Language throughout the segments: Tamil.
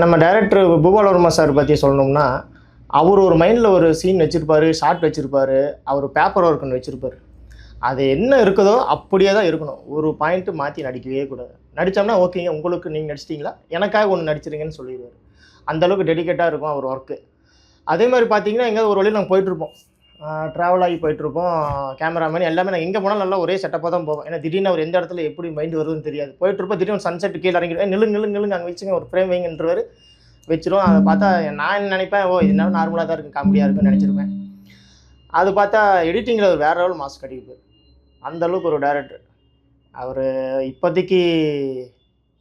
நம்ம டைரக்டர் பூபால் வர்மா சார் பற்றி சொல்லணும்னா, அவர் ஒரு மைண்டில் ஒரு சீன் வச்சுருப்பாரு, ஷாட் வச்சுருப்பாரு, அவர் பேப்பர் ஒர்க் ஒன்று வச்சுருப்பாரு. அது என்ன இருக்குதோ அப்படியே தான் இருக்கணும். ஒரு பாயிண்ட்டு மாற்றி நடிக்கவே கூடாது. நடித்தோம்னா ஓகேங்க, உங்களுக்கு நீங்கள் நடிச்சிட்டிங்களா, எனக்காக ஒன்று நடிச்சிருங்கன்னு சொல்லிடுவார். அந்தளவுக்கு டெடிகேட்டாக இருக்கும் அவர் ஒர்க்கு. அதே மாதிரி பார்த்தீங்கன்னா, எங்கேயாவது ஒரு வழியில் நாங்கள் போயிட்டுருப்போம். ட்ராவல் ஆகி போயிட்டுருப்போம். கேமராமேன் எல்லாமே நான் எங்கே போனாலும் நல்லா ஒரே செட்டப்பாக தான் போவோம். ஏன்னா திடீர்னு அவர் எந்த இடத்துல எப்படி மைண்ட் வருதுன்னு தெரியாது. போயிட்டுருப்போம், திடீர்னு சன்செட் கீழே இறங்கிடுவேன். நில்லுங்க நில்லுங்க நில்லுங்க அங்கே வச்சுங்க, ஒரு ஃப்ரேம் வைங்கன்றவர் வச்சிரும். அதை பார்த்தா நான் என்ன நினைப்பேன், ஓ இது நேரம் நார்மலாக தான் இருக்குது, காமெடியாக இருக்குன்னு நினச்சிருப்பேன். அது பார்த்தா எடிட்டிங்கில் அவர் வேறு லெவல் மாஸ் கட்டியிருப்பார். அந்தளவுக்கு ஒரு டைரக்டர். அவர் இப்போதைக்கு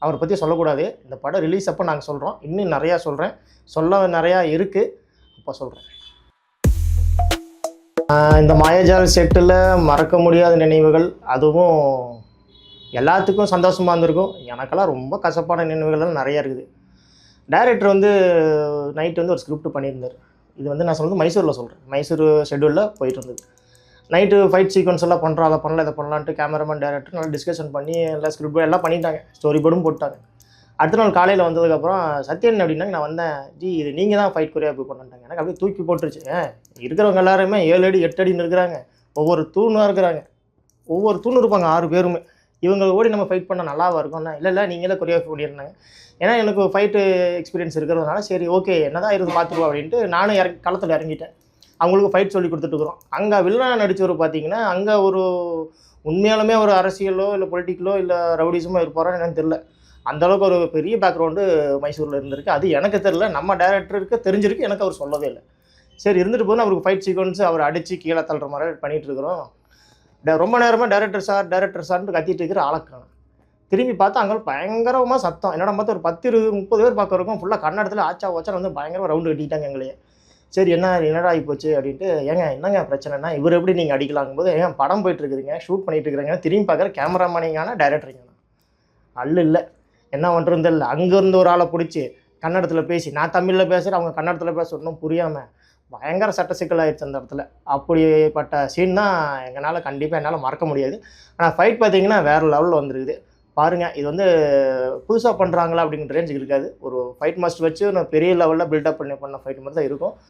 அவரை பற்றி சொல்லக்கூடாது. இந்த படம் ரிலீஸ் அப்போ நாங்கள் சொல்கிறோம். இன்னும் நிறையா சொல்கிறேன். சொல்ல நிறையா இருக்குது. அப்போ சொல்கிறேன். இந்த மாயாஜால் செட்டில் மறக்க முடியாத நினைவுகள், அதுவும் எல்லாத்துக்கும் சந்தோஷமாக இருந்திருக்கும். எனக்கெல்லாம் ரொம்ப கசப்பான நினைவுகள்லாம் நிறையா இருக்குது. டைரக்டர் நைட்டு ஒரு ஸ்கிரிப்ட் பண்ணியிருந்தார். இது நான் சொல்கிறது மைசூரில் சொல்கிறேன். மைசூர் ஷெட்யூலில் போயிட்டு இருந்தது. நைட்டு ஃபைட் சீக்வன்ஸ் எல்லாம் பண்ணுறோம், அதை பண்ணலாம் இதை பண்ணலான்ட்டு கேமராமேன் டைரக்டர் நல்லா டிஸ்கஷன் பண்ணி எல்லாம் ஸ்கிரிப்ட் எல்லாம் பண்ணிட்டாங்க. ஸ்டோரி போர்டும் போட்டாங்க. அடுத்த நாள் காலையில் வந்ததுக்கப்புறம் சத்யன் அப்படின்னா நான் வந்தேன், ஜி இது நீங்கள் தான் ஃபைட் கொரியோகிராஃபி பண்ணாங்க. எனக்கு அப்படியே தூக்கி போட்டுருச்சு. இருக்கிறவங்க எல்லாருமே 7 அடி 8 அடின்னு இருக்கிறாங்க. ஒவ்வொரு தூணாக இருக்கிறாங்க. ஒவ்வொரு தூண் இருப்பாங்க 6 பேருமே. இவங்க ஓடி நம்ம ஃபைட் பண்ணால் நல்லாவா இருக்கும்னா, இல்லை நீங்களே கொரியோகிராஃபி பண்ணியிருந்தாங்க. ஏன்னா எனக்கு ஃபைட்டு எக்ஸ்பீரியன்ஸ் இருக்கிறதுனால சரி ஓகே என்ன தான் இருந்து பார்த்துருவோம் அப்படின்ட்டு நானும் களத்தில் இறங்கிட்டேன். அவங்களுக்கு ஃபைட் சொல்லி கொடுத்துட்டுருக்குறோம். அங்கே வில்லனாக நடித்தவர் பார்த்தீங்கன்னா, அங்கே ஒரு உண்மையாலுமே ஒரு அரசியலோ இல்லை பொலிட்டிக்கலோ இல்லை ரவுடிசமோ இருப்பாரோன்னு எனக்கு தெரில. அந்தளவுக்கு ஒரு பெரிய பேக்ரவுண்டு மைசூரில் இருந்திருக்கு. அது எனக்கு தெரில, நம்ம டைரக்டருக்கு தெரிஞ்சிருக்கு, எனக்கு அவர் சொல்லவே இல்லை. சரி இருந்துட்டு போது அவருக்கு ஃபைட் சீக்வன்ஸ் அவர் அடித்து கீழே தள்ளுற மாதிரி பண்ணிகிட்ருக்குறோம். ரொம்ப நேரமாக டைரக்டர் சார்ன்ட்டு கத்திட்டு இருக்கிற ஆளக்கான திரும்பி பார்த்தா அங்கே பயங்கரமாக சத்தம். என்னடா பார்த்து ஒரு 10 20 30 பேர் பார்க்குறக்கும் ஃபுல்லாக கன்னடத்தில் ஆச்சா ஓச்சான்னு பயங்கரமாக ரவுண்டு கட்டிட்டாங்க எங்களையே. சரி என்னடா ஆகிப்போச்சு அப்படின்ட்டு, என்னங்க பிரச்சனைனா இவர் எப்படி நீங்கள் அடிக்கலாங்கும்போது, படம் போயிட்டுருக்குதுங்க, ஷூட் பண்ணிகிட்டு இருக்கிறாங்க, திரும்பி பார்க்குற கேமராமேனிங்கான டைரக்டருங்க அல்ல இல்லை என்ன பண்ணுறது இல்லை. அங்கேருந்து ஒரு ஆளை பிடிச்சி கன்னடத்தில் பேசி, நான் தமிழில் பேசுகிறேன், அவங்க கன்னடத்தில் பேச ஒன்றும் புரியாமல் பயங்கர சட்ட சிக்கலாகிடுச்சு அந்த இடத்துல. அப்படிப்பட்ட சீன் தான் கண்டிப்பாக என்னால் மறக்க முடியாது. ஆனால் ஃபைட் பார்த்தீங்கன்னா வேறு லெவலில் வந்துருக்குது பாருங்கள். இது புதுசாக பண்ணுறாங்களா அப்படிங்கிற ரேஞ்சுக்கு இருக்காது. ஒரு ஃபைட் மாஸ்டர் வச்சு பெரிய லெவலில் பில்டப் பண்ண ஃபைட் மாதிரி தான் இருக்கும்.